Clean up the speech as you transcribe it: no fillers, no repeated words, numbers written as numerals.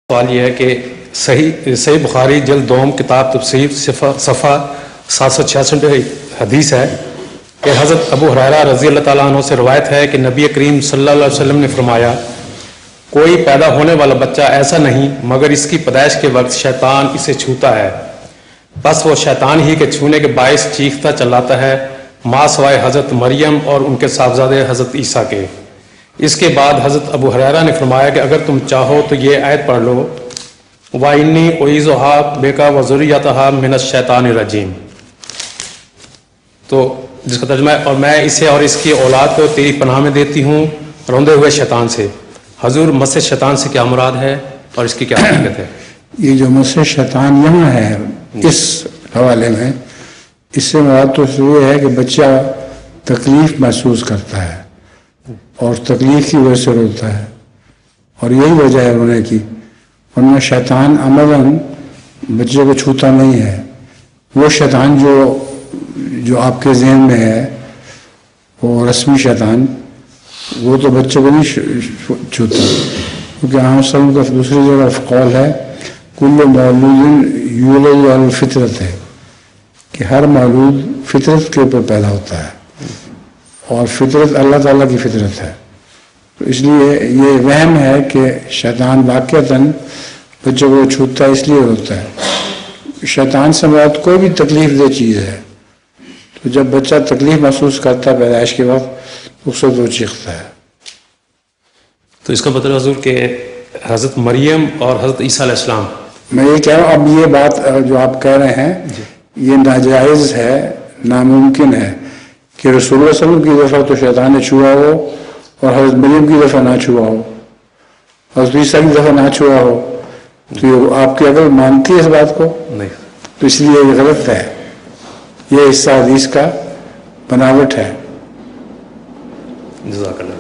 سوال یہ ہے کہ صحیح بخاری جلد دوم کتاب تفسیر صفحہ 766 حدیث ہے کہ حضرت ابو ہریرہ رضی اللہ تعالیٰ عنہ سے روایت ہے کہ نبی کریم صلی اللہ علیہ وسلم نے فرمایا، کوئی پیدا ہونے والا بچہ ایسا نہیں مگر اس کی پیدائش کے وقت شیطان اسے چھوتا ہے، بس وہ شیطان ہی کے چھونے کے باعث چیختا چلاتا ہے، ماں سوائے حضرت مریم اور ان کے صاحبزادے حضرت عیسیٰ کے۔ اس کے بعد حضرت ابو ہریرہ نے فرمایا کہ اگر تم چاہو تو یہ آیت پڑھ لو، وَإِنِّي أُعِيذُهَا بِكَ وَذُرِّيَّتَهَا مِنَ الشَّيْطَانِ الرَّجِيمِ، تو جس کا ترجمہ ہے، اور میں اسے اور اس کی اولاد کو تیری پناہ میں دیتی ہوں روندے ہوئے شیطان سے۔ حضور مس شیطان سے کیا مراد ہے اور اس کی کیا حقیقت ہے؟ یہ جو مس شیطان یہاں ہے اس حوالے میں، اس سے مراد تو یہ ہے کہ بچہ تکلیف محسوس کرتا ہے اور تکلیف کی وجہ سے روتا ہے، اور یہی وجہ ہے رونے کی، ورنہ شیطان عملاً بچے کو چھوتا نہیں ہے۔ وہ شیطان جو آپ کے ذہن میں ہے، وہ رسمی شیطان، وہ تو بچے کو نہیں چھوتا، کیونکہ عام وسلم کا دوسری جگہ قول ہے کل مولود یولد علی الفطرت ہے، کہ ہر مولود فطرت کے اوپر پیدا ہوتا ہے، اور فطرت اللہ تعالیٰ کی فطرت ہے۔ تو اس لیے یہ وہم ہے کہ شیطان واقعتاً بچوں کو چھوتا ہے، اس لیے ہوتا ہے۔ شیطان سے مراد کوئی بھی تکلیف دہ چیز ہے، تو جب بچہ تکلیف محسوس کرتا ہے پیدائش کے وقت، اس وقت وہ چیختا ہے۔ تو اس کا مطلب حضور کہ حضرت مریم اور حضرت عیسیٰ علیہ السلام، میں یہ کہہ رہا ہوں، اب یہ بات جو آپ کہہ رہے ہیں یہ ناجائز ہے، ناممکن ہے کہ رسول اللہ صلی اللہ علیہ وسلم کی دفعہ تو شیطان نے چھوا ہو اور حضرت مریم کی دفعہ نہ چھوا ہو، حضرت عیسیٰ کی دفعہ نہ چھوا ہو، تو یہ آپ کی عقل مانتی ہے اس بات کو؟ نہیں، تو اس لیے یہ غلط ہے، یہ حصہ حدیث کا بناوٹ ہے۔ جزاک اللہ۔